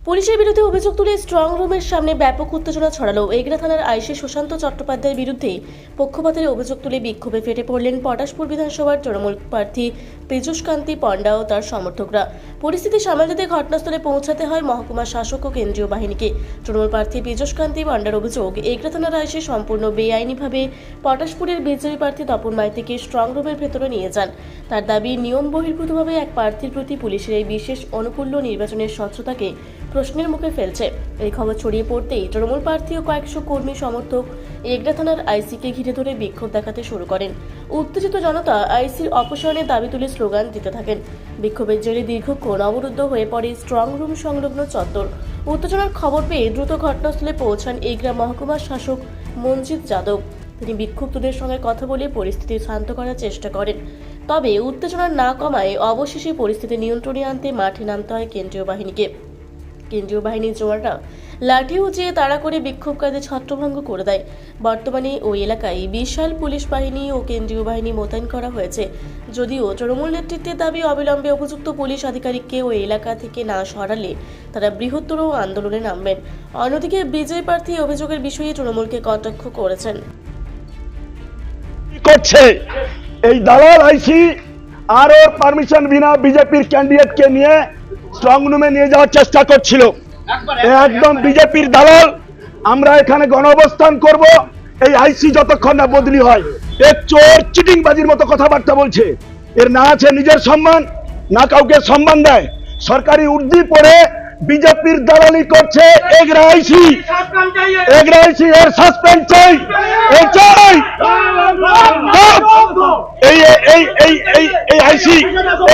পুলিশের বিরুদ্ধে অভিযোগ তুলে স্ট্রং রুমের সামনে ব্যাপক উত্তেজনা ছড়ালো। এগরা থানার আইসি সুশান্ত চট্টোপাধ্যায়ের বিরুদ্ধে পক্ষপাতের অভিযোগ তুলে বিক্ষোভে ফেটে পড়লেন পটাশপুর বিধানসভার তৃণমূল প্রার্থী পীযূষকান্তি পণ্ডা ও তার সমর্থকরা। পরিস্থিতি সামাল দিতে ঘটনাস্থলে পৌঁছাতে হয় মহকুমা শাসক ও কেন্দ্রীয় বাহিনীকে। তৃণমূল প্রার্থী পীযূষকান্তি পণ্ডার অভিযোগ, এগরা থানার আইসি সম্পূর্ণ বেআইনিভাবে পটাশপুরের বিজেপি প্রার্থী তপন মাইতিকে স্ট্রং রুমের ভেতরে নিয়ে যান। তার দাবি, নিয়ম বহির্ভূতভাবে এক প্রার্থীর প্রতি পুলিশের এই বিশেষ অনুকূল্য নির্বাচনের স্বচ্ছতাকে প্রশ্নের মুখে ফেলছে। এই খবর ছড়িয়ে পড়তেই তৃণমূল প্রার্থী ও কয়েকশো কর্মী সমর্থক এগরা থানার আইসিকে ঘিরে ধরে বিক্ষোভ দেখাতে শুরু করেন। উত্তেজিত জনতা আইসির অপসারণের দাবি তুলে স্লোগান দিতে থাকেন। বিক্ষোভের জেরে দীর্ঘক্ষণ অবরুদ্ধ হয়ে পড়ে স্ট্রং রুম সংলগ্ন চত্বর। উত্তেজনার খবর পেয়ে দ্রুত ঘটনাস্থলে পৌঁছান এগরা মহকুমার শাসক মঞ্জিত যাদব। তিনি বিক্ষুব্ধদের সঙ্গে কথা বলে পরিস্থিতি শান্ত করার চেষ্টা করেন। তবে উত্তেজনা না কমায় অবশেষে পরিস্থিতি নিয়ন্ত্রণে আনতে মাঠে নামতে হয় কেন্দ্রীয় বাহিনীকে। কেন্দ্রীয় বাহিনীর জওয়ানরা লাঠি উঁচিয়ে তাড়া করে বিক্ষোভকারীদের ছত্রভঙ্গ করে দেয়। বর্তমানে ওই এলাকায় বিশাল পুলিশ বাহিনী ও কেন্দ্রীয় বাহিনী মোতায়েন করা হয়েছে। যদিও তৃণমূল নেতৃত্বের দাবি, অবিলম্বে উপযুক্ত পুলিশ আধিকারিককে ওই এলাকা থেকে না সরালে তারা বৃহত্তর আন্দোলনে নামবেন। অন্যদিকে বিজেপি প্রার্থী অভিযোগের বিষয়ে তৃণমূলকে কটাক্ষ করেছেন। করছে এই দালাল আইসি আর ওর পারমিশন বিনা বিজেপির ক্যান্ডিডেটকে নিয়ে স্ট্রং রুমে নিয়ে যাওয়ার চেষ্টা করছিল। একদম বিজেপির দালাল। আমরা এখানে গণ অবস্থান করব এই আইসি যতক্ষণ না বদলি হয়। এক চোর চিটিংবাজির মতো কথাবার্তা বলছে। এর না আছে নিজের সম্মান, না কাউকে সম্মান দেয়। সরকারি উর্দি পড়ে বিজেপির দালালি করছে এগরা আইসি। এগরা আইসি এর সাসপেন্ড চাই, এই চাই। এই এই এই এই এই আইসি,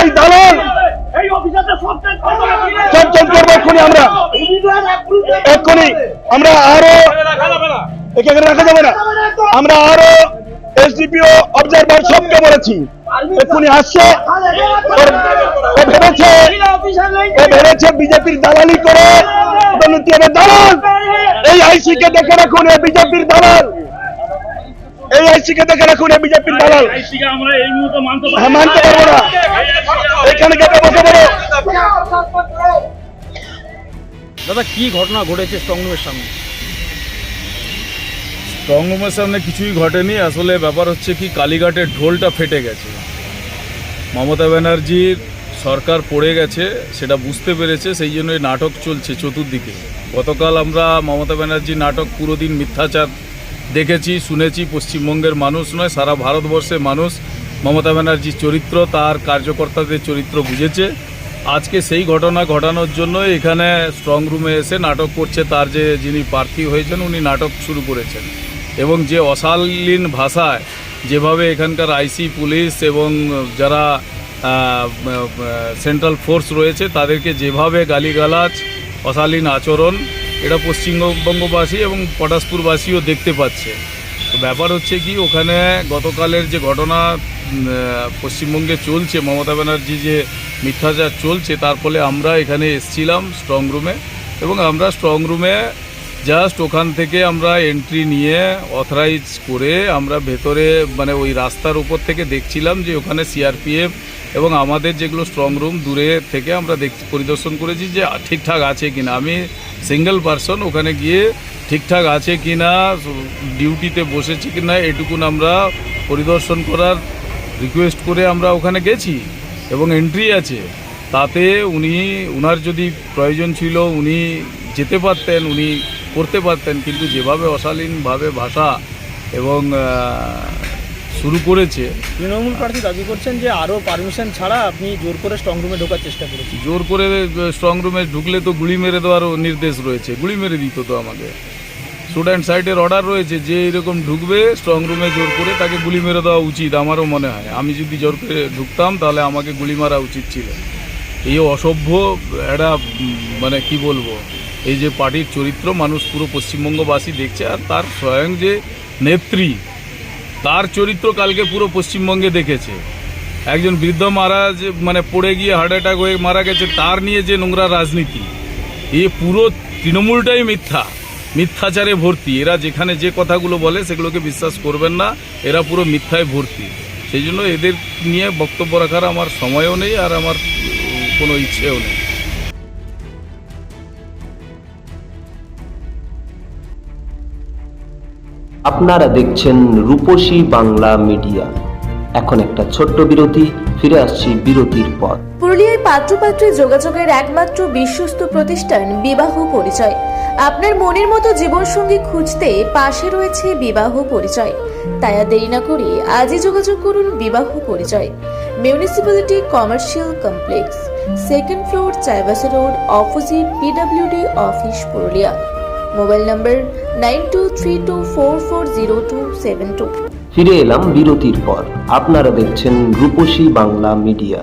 এই দালাল সবজন করবো এক্ষুনি। আমরা আরো এখানে রাখা যাবে না। আমরা আরো এসডিপিও অবজারভার সবকে বলেছি এক্ষুনি আসছে। ভেবেছে বিজেপির দালালি করে দালাল। এই আইসি কে দেখে রাখুন, বিজেপির দালাল। এই আইসি কে দেখে রাখুন, বিজেপির দালাল। মানতে পারবো না। এখানে গেটে বসে বলো। দাদা, কি ঘটনা ঘটেছে স্ট্রং রুমের সামনে? স্ট্রং রুমের সামনে কিছুই ঘটেনি। আসলে ব্যাপার হচ্ছে কি, কালীঘাটের ঢোলটা ফেটে গেছে। মমতা ব্যানার্জির সরকার পড়ে গেছে, সেটা বুঝতে পেরেছে। সেই জন্যই নাটক চলছে চতুর্দিকে। গতকাল আমরা মমতা ব্যানার্জির নাটক পুরো দিন মিথ্যাচার দেখেছি, শুনেছি। পশ্চিমবঙ্গের মানুষ নয়, সারা ভারতবর্ষের মানুষ মমতা ব্যানার্জির চরিত্র, তার কার্যকর্তাদের চরিত্র বুঝেছে। আজকে সেই ঘটনা ঘটানোর জন্য এখানে স্ট্রং রুমে এসে নাটক করছে। তার যিনি প্রার্থী হয়েছেন উনি নাটক শুরু করেছেন, এবং যে অশালীন ভাষায় যেভাবে এখানকার আইসি, পুলিশ এবং যারা সেন্ট্রাল ফোর্স রয়েছে তাদেরকে যেভাবে গালিগালাজ, অশালীন আচরণ, এটা পশ্চিমবঙ্গবাসী এবং পটাশপুরবাসীও দেখতে পাচ্ছে। তো ব্যাপার হচ্ছে কি, ওখানে গতকালের যে ঘটনা পশ্চিমবঙ্গে চলছে, মমতা ব্যানার্জি যে মিথ্যাচার চলছে, তার ফলে আমরা এখানে এসেছিলাম স্ট্রং রুমে। এবং আমরা স্ট্রং রুমে জাস্ট ওখান থেকে আমরা এন্ট্রি নিয়ে অথরাইজ করে আমরা ভেতরে মানে ওই রাস্তার উপর থেকে দেখছিলাম যে ওখানে সিআরপিএফ এবং আমাদের যেগুলো স্ট্রং রুম দূরে থেকে আমরা পরিদর্শন করেছি যে ঠিকঠাক আছে কিনা। আমি সিঙ্গেল পারসন ওখানে গিয়ে ঠিকঠাক আছে কিনা, ডিউটিতে বসেছি কিনা, এটুকুন আমরা পরিদর্শন করার রিকোয়েস্ট করে আমরা ওখানে গেছি এবং এন্ট্রি আছে। তাতে উনার যদি প্রয়োজন ছিল উনি যেতে পারতেন, উনি করতে পারতেন, কিন্তু যেভাবে অশালীনভাবে ভাষা এবং শুরু করেছে। তৃণমূল প্রার্থী দাবি করছেন যে আরও পারমিশন ছাড়া আপনি জোর করে স্ট্রং রুমে ঢোকার চেষ্টা করেছেন। জোর করে স্ট্রং রুমে ঢুকলে তো গুলি মেরে দেওয়ারও নির্দেশ রয়েছে, গুলি মেরে দিত তো আমাকে। শুট অ্যান্ড সাইটের অর্ডার রয়েছে, যে এরকম ঢুকবে স্ট্রং রুমে জোর করে তাকে গুলি মেরে দেওয়া উচিত আমারও মনে হয়। আমি যদি জোর করে ঢুকতাম তাহলে আমাকে গুলি মারা উচিত ছিল। এই অসভ্য একটা মানে কি বলবো, এই যে পার্টির চরিত্র মানুষ পুরো পশ্চিমবঙ্গবাসী দেখছে। আর তার স্বয়ং যে নেত্রী, তার চরিত্র কালকে পুরো পশ্চিমবঙ্গে দেখেছে। একজন বৃদ্ধ মানে পড়ে গিয়ে হার্ট অ্যাটাক হয়ে মারা গেছে, তার নিয়ে যে নোংরা রাজনীতি, এই পুরো তৃণমূলটাই মিথ্যাচারে ভর্তি। এরা যেখানে যে কথাগুলো বলে সেগুলোকে বিশ্বাস করবেন না, এরা পুরো মিথ্যায় ভর্তি। সেই জন্য এদের নিয়ে বক্তব্য রাখার আমার সময়ও নেই, আর আমার কোনো ইচ্ছেও নেই। আপনারা দেখছেন রূপসী বাংলা মিডিয়া। এখন একটা ছোট্ট বিরতি, ফিরে আসছি বিরতির পর। পুরুলিয়ায় পাত্রপাত্রী যোগাযোগের একমাত্র বিশ্বস্ত প্রতিষ্ঠান বিবাহ পরিচয়। আপনার মনের মতো জীবনসঙ্গী খুঁজতে পাশে রয়েছে বিবাহ পরিচয়। তাই আর দেরি না করে আজই যোগাযোগ করুন বিবাহ পরিচয়। Municipality commercial complex, second floor, Chaibasa road, opposite PWD office, Purulia. Mobile নম্বর 9232440272। ফিরে এলাম বিরতির পর। আপনারা দেখছেন রূপসী বাংলা মিডিয়া।